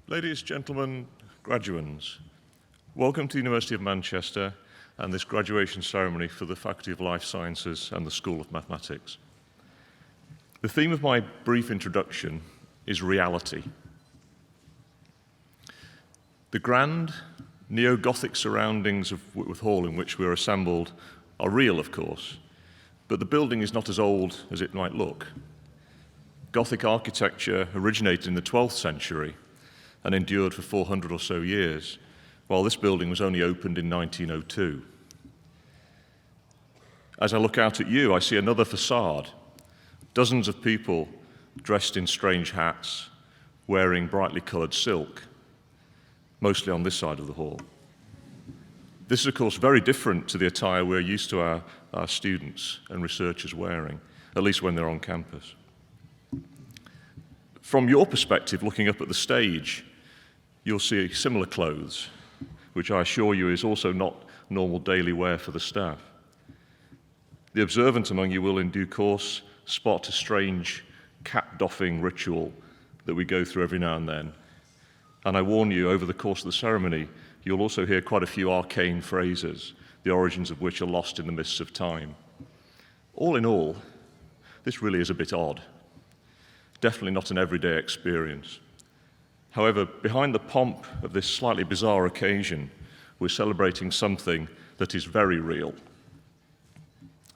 Ladies, gentlemen, graduands, welcome to the University of Manchester and this graduation ceremony for the Faculty of Life Sciences and the School of Mathematics. The theme of my brief introduction is reality. The grand, neo-Gothic surroundings of Whitworth Hall in which we are assembled are real, of course, but the building is not as old as it might look. Gothic architecture originated in the 12th century and endured for 400 or so years, while this building was only opened in 1902. As I look out at you, I see another facade, dozens of people dressed in strange hats, wearing brightly coloured silk, mostly on this side of the hall. This is, of course, very different to the attire we're used to our students and researchers wearing, at least when they're on campus. From your perspective, looking up at the stage, you'll see similar clothes, which I assure you is also not normal daily wear for the staff. The observant among you will, in due course, spot a strange cap-doffing ritual that we go through every now and then. And I warn you, over the course of the ceremony, you'll also hear quite a few arcane phrases, the origins of which are lost in the mists of time. All in all, this really is a bit odd. Definitely not an everyday experience. However, behind the pomp of this slightly bizarre occasion, we're celebrating something that is very real.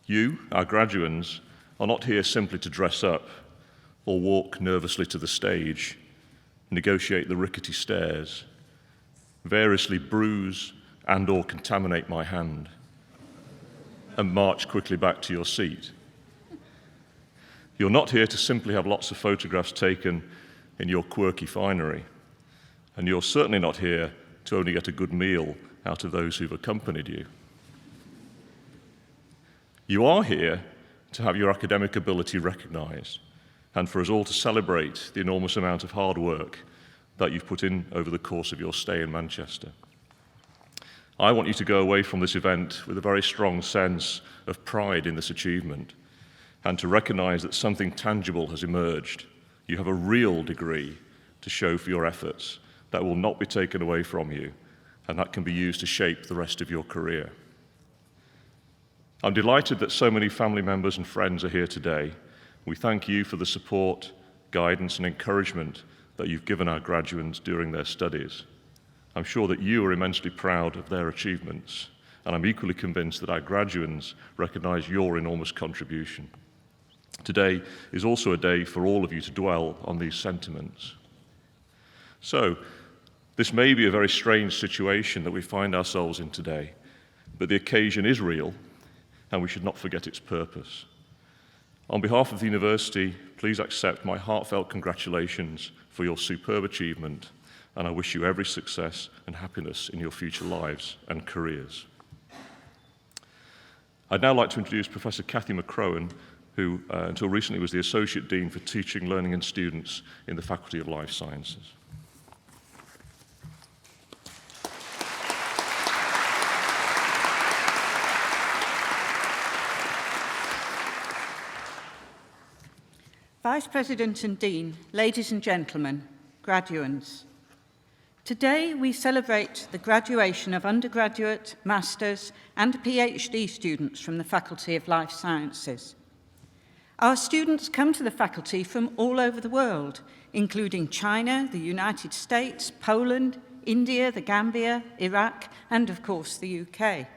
You, our graduands, are not here simply to dress up or walk nervously to the stage, negotiate the rickety stairs, variously bruise and/or contaminate my hand, and march quickly back to your seat. You're not here to simply have lots of photographs taken in your quirky finery, and you're certainly not here to only get a good meal out of those who've accompanied you. You are here to have your academic ability recognized, and for us all to celebrate the enormous amount of hard work that you've put in over the course of your stay in Manchester. I want you to go away from this event with a very strong sense of pride in this achievement, and to recognize that something tangible has emerged. You have a real degree to show for your efforts that will not be taken away from you, and that can be used to shape the rest of your career. I'm delighted that so many family members and friends are here today. We thank you for the support, guidance, and encouragement that you've given our graduates during their studies. I'm sure that you are immensely proud of their achievements, and I'm equally convinced that our graduates recognize your enormous contribution. Today is also a day for all of you to dwell on these sentiments. So, this may be a very strange situation that we find ourselves in today, but the occasion is real, and we should not forget its purpose. On behalf of the university, please accept my heartfelt congratulations for your superb achievement, and I wish you every success and happiness in your future lives and careers. I'd now like to introduce Professor Cathy McCrohan, who until recently was the Associate Dean for Teaching, Learning and Students in the Faculty of Life Sciences. Vice President and Dean, ladies and gentlemen, graduands. Today we celebrate the graduation of undergraduate, master's and PhD students from the Faculty of Life Sciences. Our students come to the faculty from all over the world, including China, the United States, Poland, India, the Gambia, Iraq, and of course the UK.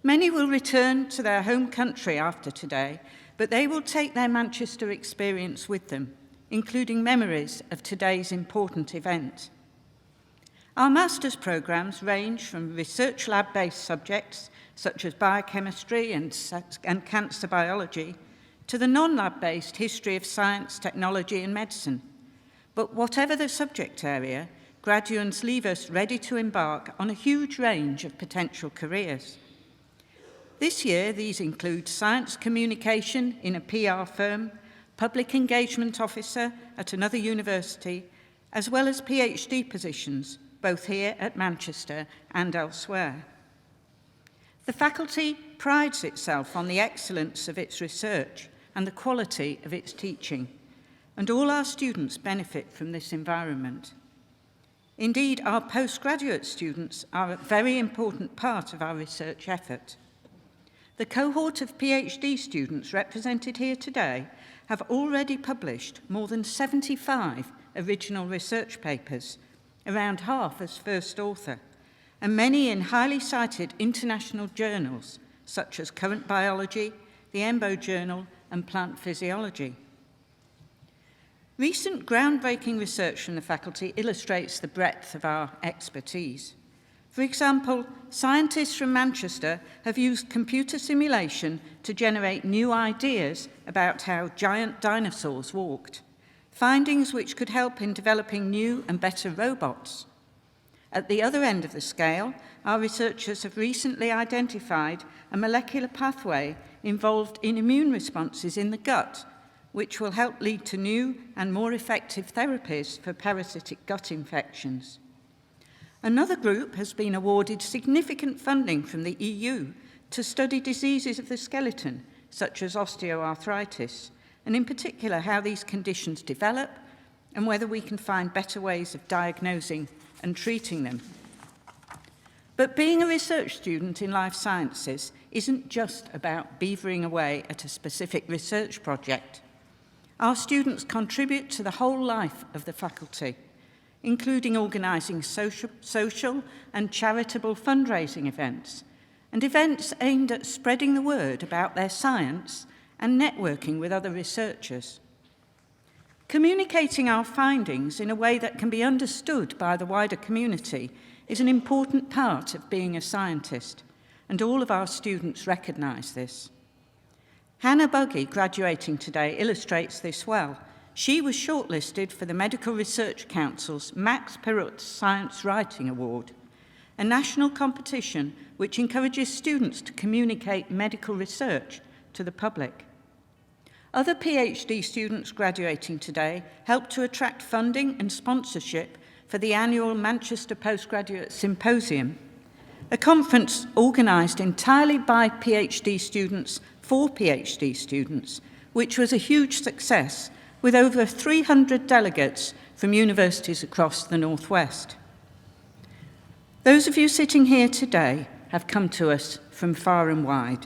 Many will return to their home country after today, but they will take their Manchester experience with them, including memories of today's important event. Our master's programmes range from research lab-based subjects, such as biochemistry and cancer biology, to the non-lab-based history of science, technology and medicine. But whatever the subject area, graduates leave us ready to embark on a huge range of potential careers. This year, these include science communication in a PR firm, public engagement officer at another university, as well as PhD positions, both here at Manchester and elsewhere. The faculty prides itself on the excellence of its research and the quality of its teaching, and all our students benefit from this environment. Indeed, our postgraduate students are a very important part of our research effort. The cohort of PhD students represented here today have already published more than 75 original research papers, around half as first author, and many in highly cited international journals such as Current Biology, the EMBO Journal, and Plant Physiology. Recent groundbreaking research from the faculty illustrates the breadth of our expertise. For example, scientists from Manchester have used computer simulation to generate new ideas about how giant dinosaurs walked, findings which could help in developing new and better robots. At the other end of the scale, our researchers have recently identified a molecular pathway involved in immune responses in the gut, which will help lead to new and more effective therapies for parasitic gut infections. Another group has been awarded significant funding from the EU to study diseases of the skeleton, such as osteoarthritis, and in particular how these conditions develop and whether we can find better ways of diagnosing and treating them. But being a research student in life sciences isn't just about beavering away at a specific research project. Our students contribute to the whole life of the faculty, including organising social and charitable fundraising events, and events aimed at spreading the word about their science and networking with other researchers. Communicating our findings in a way that can be understood by the wider community is an important part of being a scientist, and all of our students recognise this. Hannah Buggy, graduating today, illustrates this well. She was shortlisted for the Medical Research Council's Max Perutz Science Writing Award, a national competition which encourages students to communicate medical research to the public. Other PhD students graduating today helped to attract funding and sponsorship for the annual Manchester Postgraduate Symposium, a conference organised entirely by PhD students for PhD students, which was a huge success with over 300 delegates from universities across the Northwest. Those of you sitting here today have come to us from far and wide.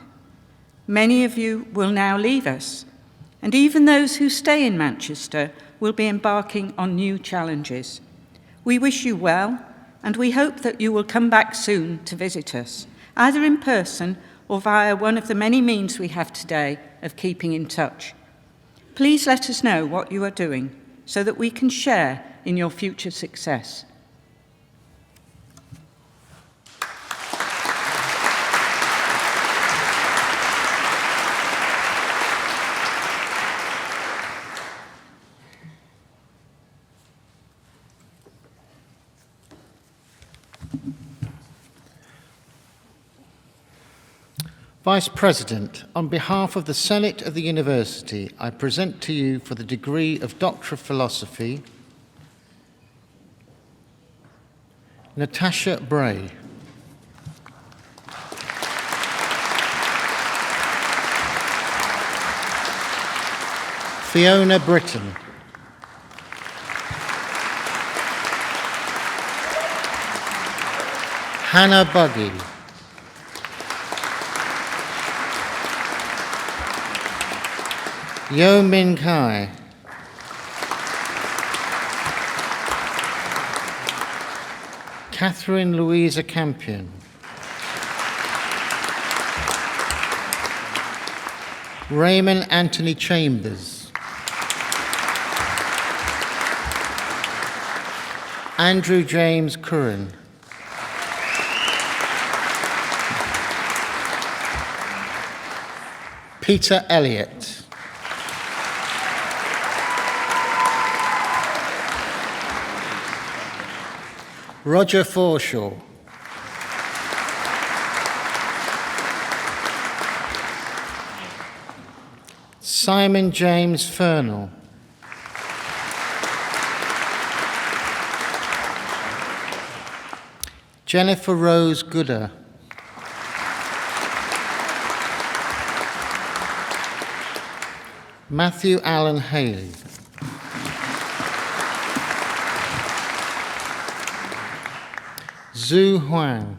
Many of you will now leave us, and even those who stay in Manchester will be embarking on new challenges. We wish you well, and we hope that you will come back soon to visit us, either in person or via one of the many means we have today of keeping in touch. Please let us know what you are doing so that we can share in your future success. Vice President, on behalf of the Senate of the University, I present to you for the degree of Doctor of Philosophy, Natasha Bray. Fiona Britton. Hannah Buggy. Yo Min Kai. Catherine Louisa Campion. Raymond Anthony Chambers. Andrew James Curran. Peter Elliott. Roger Forshaw. Simon James Fernell. Jennifer Rose Gooder. Matthew Allen Haley. Zhu Huang.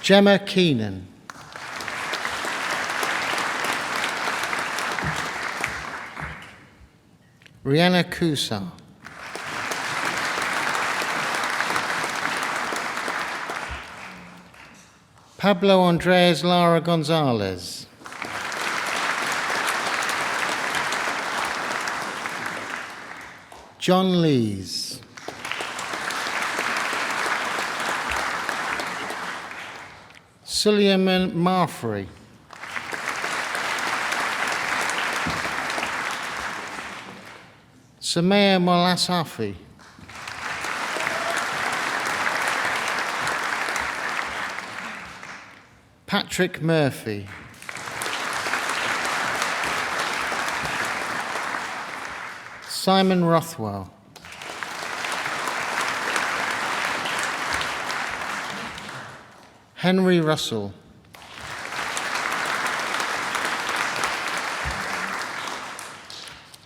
Gemma Keenan. Rihanna Kusar. Pablo Andres Lara Gonzalez. John Lees. Suleiman Marfrey. Samaya Molasafi. Patrick Murphy. Simon Rothwell. Henry Russell.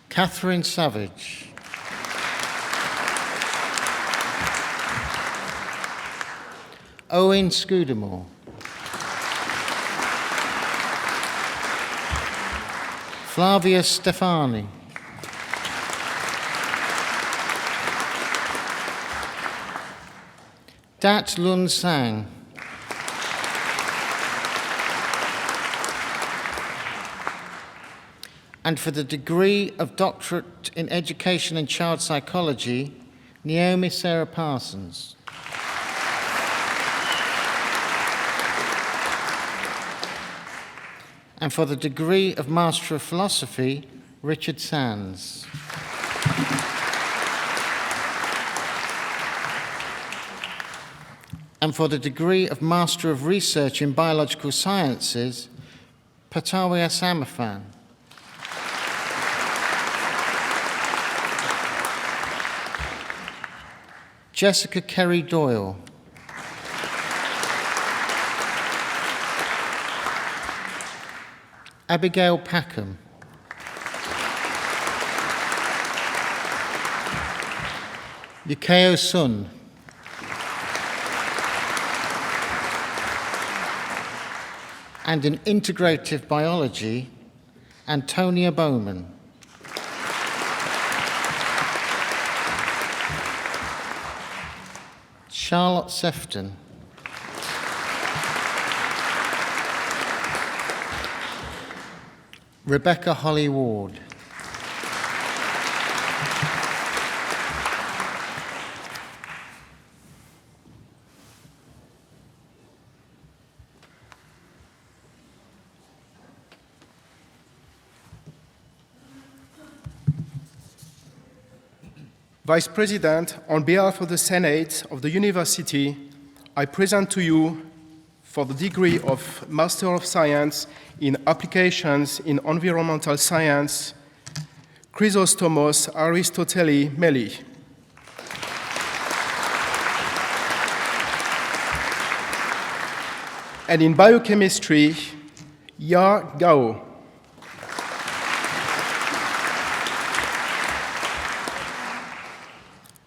Catherine Savage. Owen Scudamore. Flavia Stefani. Dat Lun Sang. And for the degree of Doctorate in Education and Child Psychology, Naomi Sarah Parsons. And for the degree of Master of Philosophy, Richard Sands. And for the degree of Master of Research in Biological Sciences, Patawiya Samathan. Jessica Kerry Doyle. Abigail Packham. Yukeo Sun. And in Integrative Biology, Antonia Bowman. Charlotte Sefton. Rebecca Holly Ward. Vice President, on behalf of the Senate of the University, I present to you for the degree of Master of Science in Applications in Environmental Science, Chrysostomos Aristoteli Meli. And in Biochemistry, Ya Gao.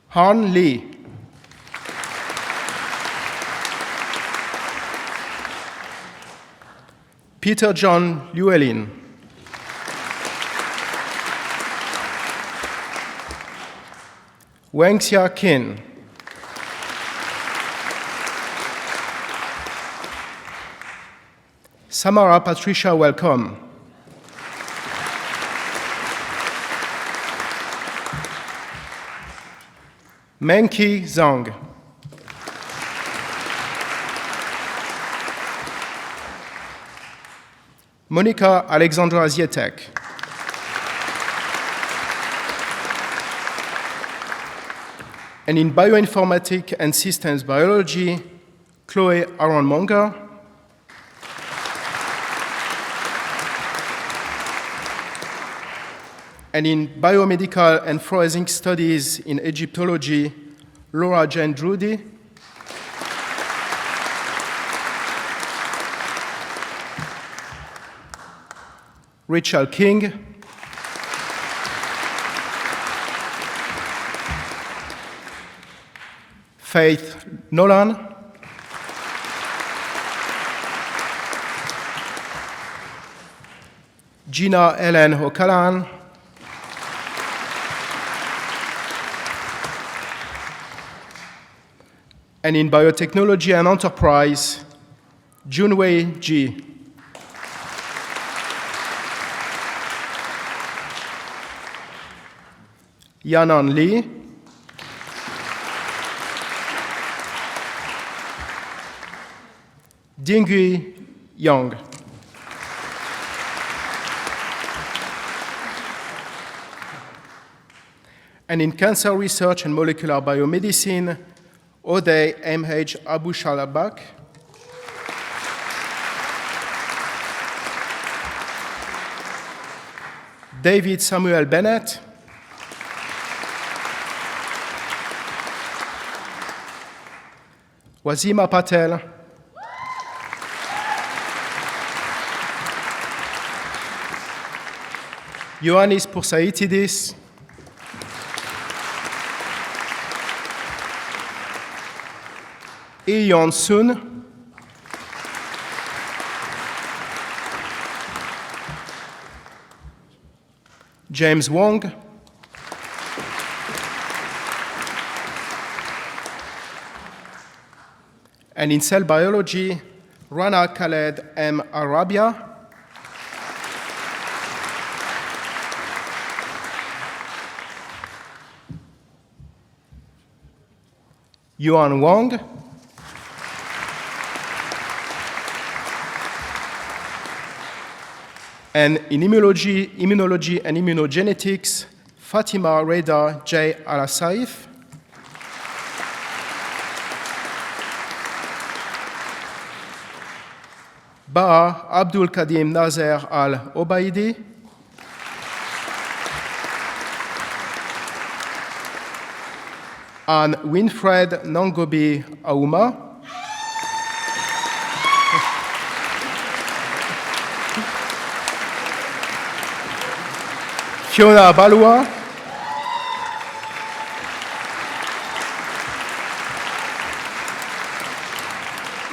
Han Li. Peter John Llewellyn. Wang Xia Qin. Samara Patricia Welcome. Menqi Zhang. Monica Alexandra Zietek. And in Bioinformatics and Systems Biology, Chloe Aron-Monger. And in Biomedical and Forensic Studies in Egyptology, Laura Jane Drudy. Rachel King. Faith Nolan, Gina Ellen O'Callaghan, and in biotechnology and enterprise, Junwei Ji. Yanan Lee, Dingui Yang. And in cancer research and molecular biomedicine, Odey M.H. Abushalabak, David Samuel Bennett, Wazima Patel, Ioannis Poursaitidis, Ion Sun, James Wong, and in cell biology, Rana Khaled M. Arabia, Yuan Wang, and in immunology and immunogenetics, Fatima Reda J. Al-Saif, Baha Abdul Kadim Nazer Al-Obaidi, and Winfred Nangobi Aouma, Fiona Balua,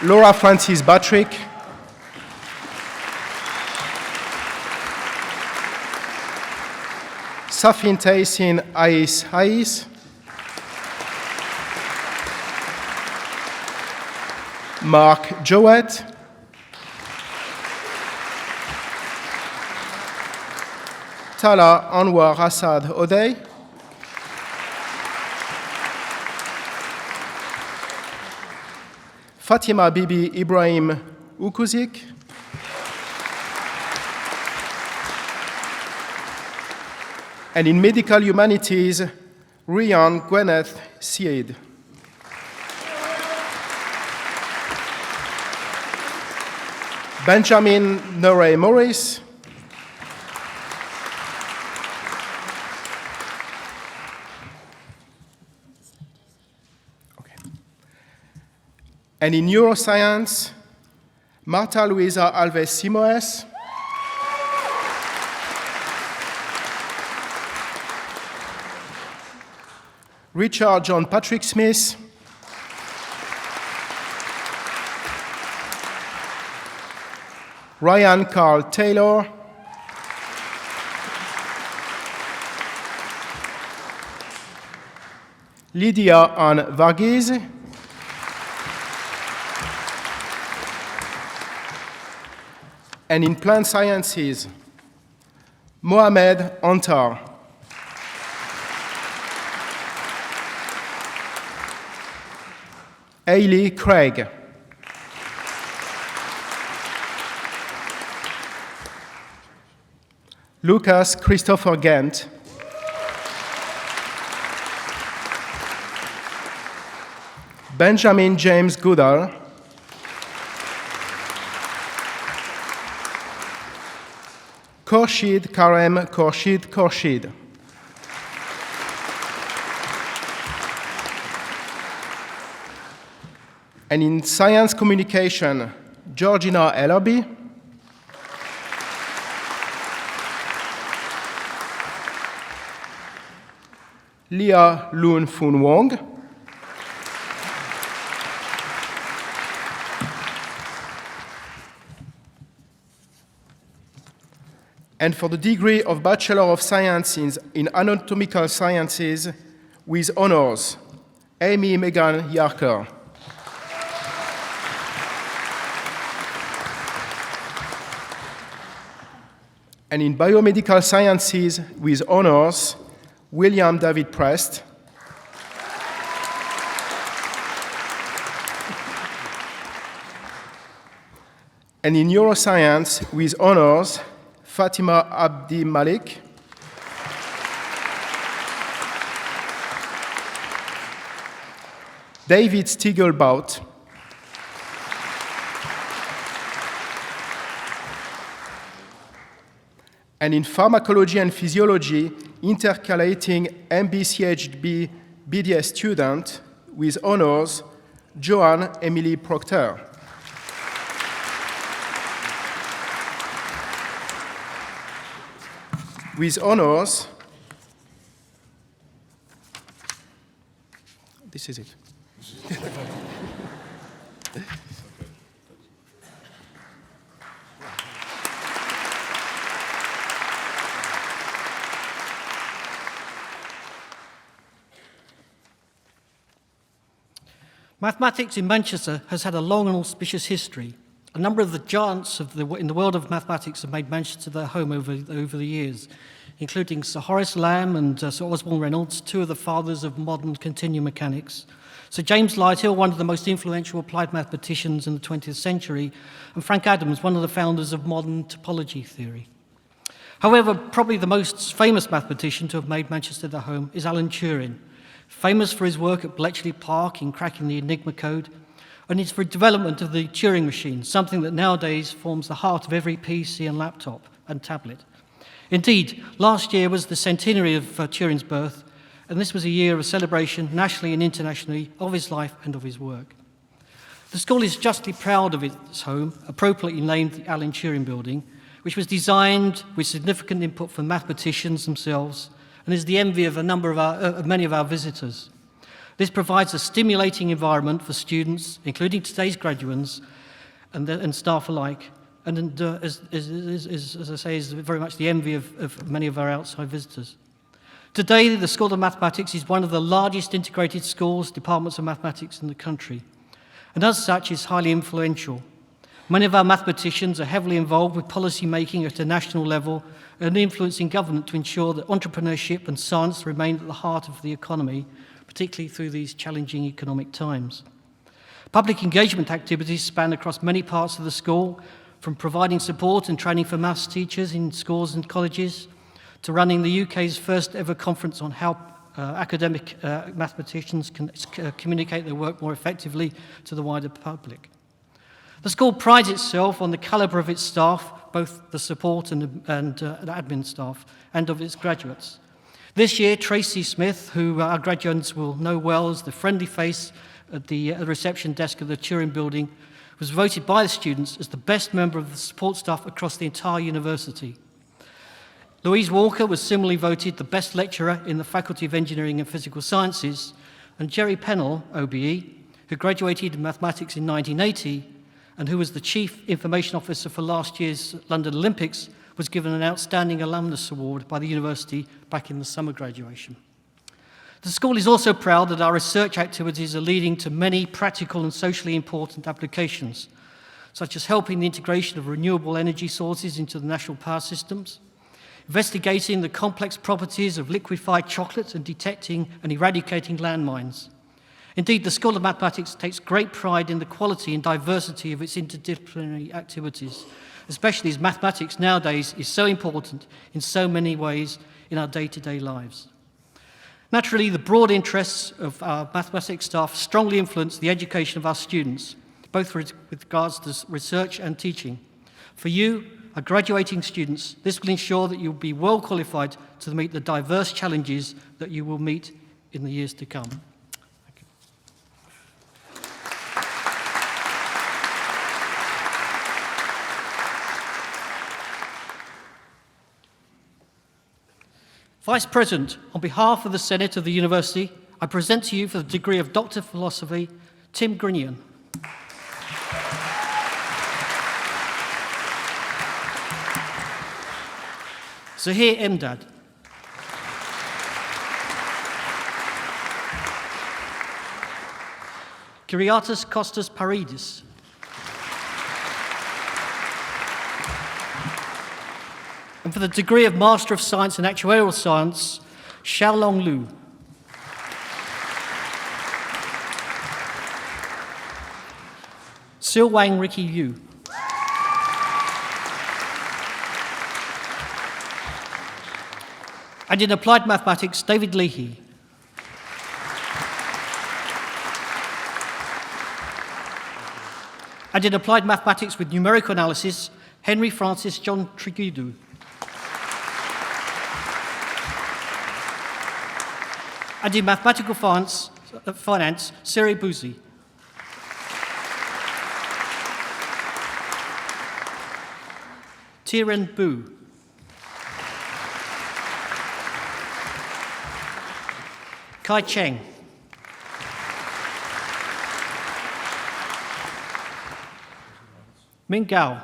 Laura Francis Batrick, Safin Taisin Ais, Mark Jowett, Tala Anwar Assad Odey, Fatima Bibi Ibrahim Ukuzik, and in medical humanities, Ryan Gwyneth Seed. Benjamin Norey Morris, and in neuroscience, Marta Luisa Alves Simoes, Richard John Patrick Smith, Ryan Carl Taylor, Lydia Ann Varghese, and in plant sciences, Mohamed Antar, Ailey Craig, Lucas Christopher Gant, Benjamin James Goodall, Khorshid Karem Khorshid. And in science communication, Georgina Ellerby, Leah Loon Foon Wong, and for the degree of Bachelor of Science in Anatomical Sciences with honors, Amy Megan Yarker. And in Biomedical Sciences with honors, William David Prest. And in Neuroscience with honors, Fatima Abdi Malik. David Stiegelbaut. And in Pharmacology and Physiology, intercalating MBCHB BDS student with honors, Joanne Emily Proctor. With honors, this is it. Mathematics in Manchester has had a long and auspicious history. A number of the giants in the world of mathematics have made Manchester their home over the years, including Sir Horace Lamb and Sir Osborne Reynolds, two of the fathers of modern continuum mechanics, Sir James Lighthill, one of the most influential applied mathematicians in the 20th century, and Frank Adams, one of the founders of modern topology theory. However, probably the most famous mathematician to have made Manchester their home is Alan Turing, famous for his work at Bletchley Park in cracking the Enigma code, and his development of the Turing machine, something that nowadays forms the heart of every PC and laptop and tablet. Indeed, last year was the centenary of Turing's birth, and this was a year of celebration nationally and internationally of his life and of his work. The school is justly proud of its home, appropriately named the Alan Turing Building, which was designed with significant input from mathematicians themselves and is the envy of many of our visitors. This provides a stimulating environment for students, including today's graduates and staff alike, and as I say, is very much the envy of many of our outside visitors. Today, the School of Mathematics is one of the largest integrated schools, departments of mathematics in the country, and as such is highly influential. Many of our mathematicians are heavily involved with policy making at a national level and influencing government to ensure that entrepreneurship and science remain at the heart of the economy, particularly through these challenging economic times. Public engagement activities span across many parts of the school, from providing support and training for maths teachers in schools and colleges, to running the UK's first ever conference on how academic mathematicians can communicate their work more effectively to the wider public. The school prides itself on the calibre of its staff, both the support and admin staff, and of its graduates. This year, Tracy Smith, who our graduates will know well as the friendly face at the reception desk of the Turing Building, was voted by the students as the best member of the support staff across the entire university. Louise Walker was similarly voted the best lecturer in the Faculty of Engineering and Physical Sciences, and Jerry Pennell, OBE, who graduated in mathematics in 1980 and who was the Chief Information Officer for last year's London Olympics, was given an Outstanding Alumnus Award by the university back in the summer graduation. The school is also proud that our research activities are leading to many practical and socially important applications, such as helping the integration of renewable energy sources into the national power systems, investigating the complex properties of liquefied chocolate and detecting and eradicating landmines. Indeed, the School of Mathematics takes great pride in the quality and diversity of its interdisciplinary activities, especially as mathematics nowadays is so important in so many ways in our day-to-day lives. Naturally, the broad interests of our mathematics staff strongly influence the education of our students, both with regards to research and teaching. For you, our graduating students, this will ensure that you'll be well qualified to meet the diverse challenges that you will meet in the years to come. Vice President, on behalf of the Senate of the University, I present to you for the degree of Doctor of Philosophy, Tim Grinion. Zahir Emdad. Kyriatis Kostas Paridis. And for the degree of Master of Science in Actuarial Science, Xiaolong Lu. Sil Wang Ricky Yu. And in Applied Mathematics, David Leahy. And in Applied Mathematics with Numerical Analysis, Henry Francis John Trigudu. And in Mathematical Finance, Siri Bouzi. Tiren Bu. Kai Cheng. Ming Gao.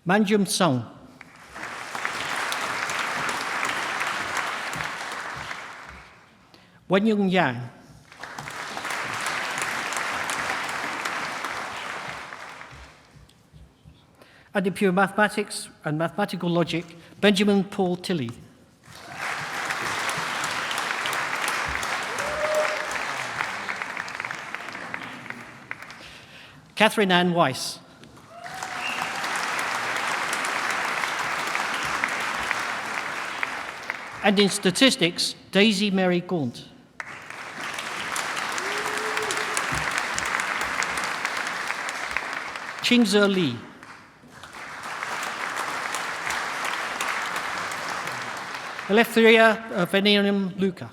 Manjum Song. Wenyung Yang. And in Pure Mathematics and Mathematical Logic, Benjamin Paul Tilley. Catherine Ann Weiss. And in Statistics, Daisy Mary Gaunt. Qingze Li. Eleftheria Venerium Luca.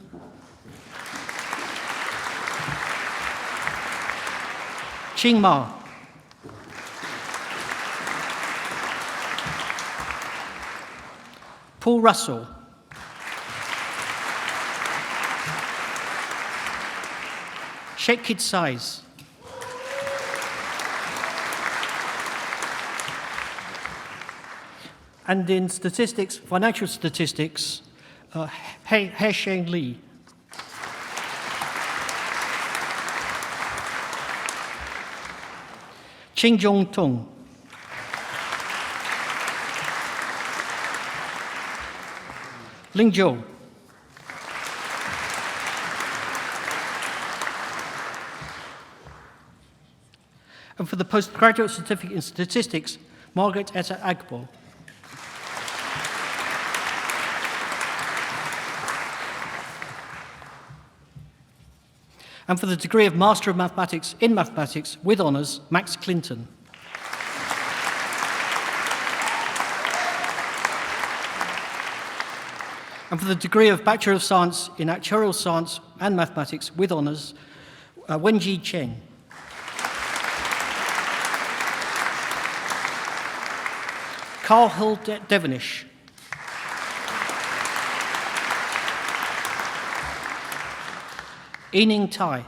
Ching Ma. Paul Russell. Sheikh Kid Size. And in statistics, financial statistics, He Sheng Li. Qing Zhong Tung. Ling Zhou. And for the postgraduate certificate in statistics, Margaret Etta Agbo. And for the degree of Master of Mathematics in Mathematics with honours, Max Clinton. And for the degree of Bachelor of Science in Actuarial Science and Mathematics with honours, Wenji Cheng. Carl Hill Devonish. Ening Tai.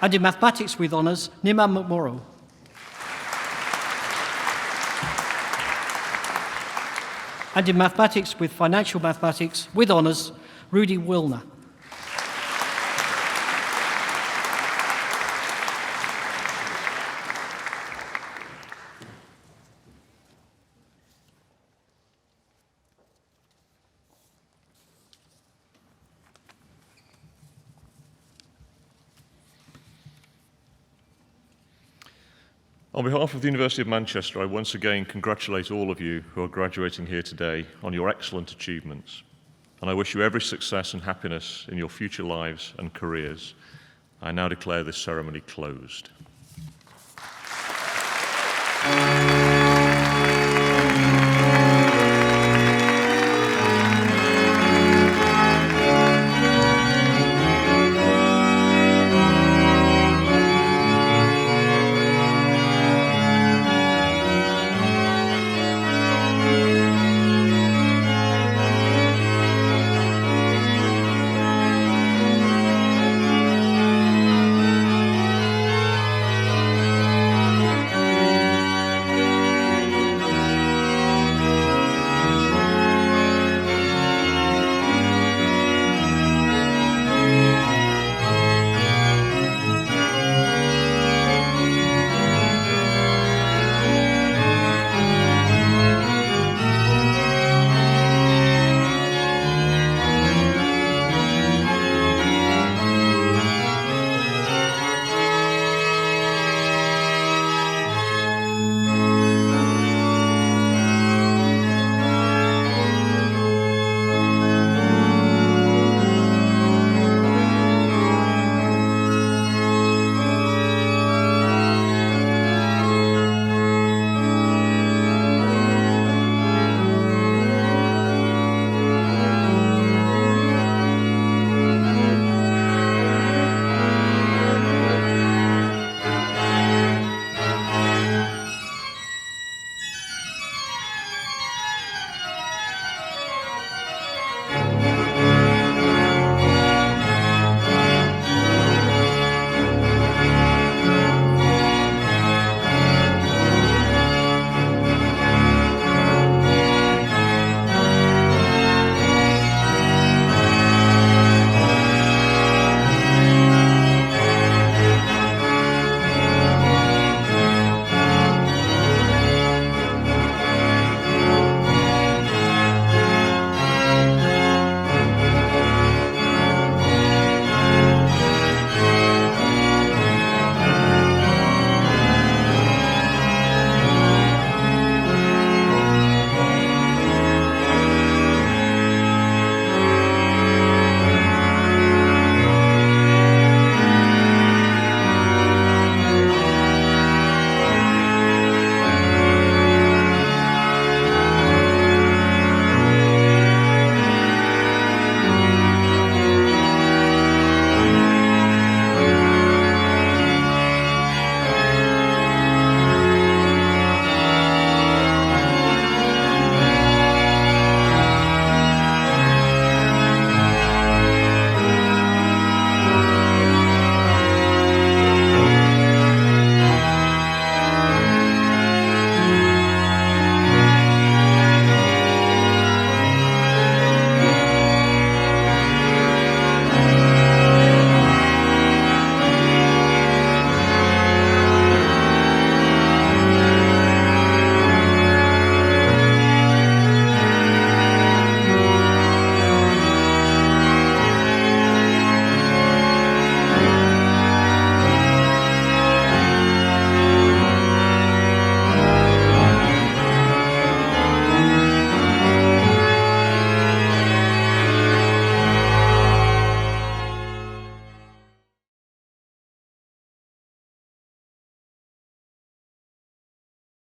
And in Mathematics with honours, Nima McMorrow. And in Mathematics with Financial Mathematics with honours, Rudy Wilner. On behalf of the University of Manchester, I once again congratulate all of you who are graduating here today on your excellent achievements. And I wish you every success and happiness in your future lives and careers. I now declare this ceremony closed.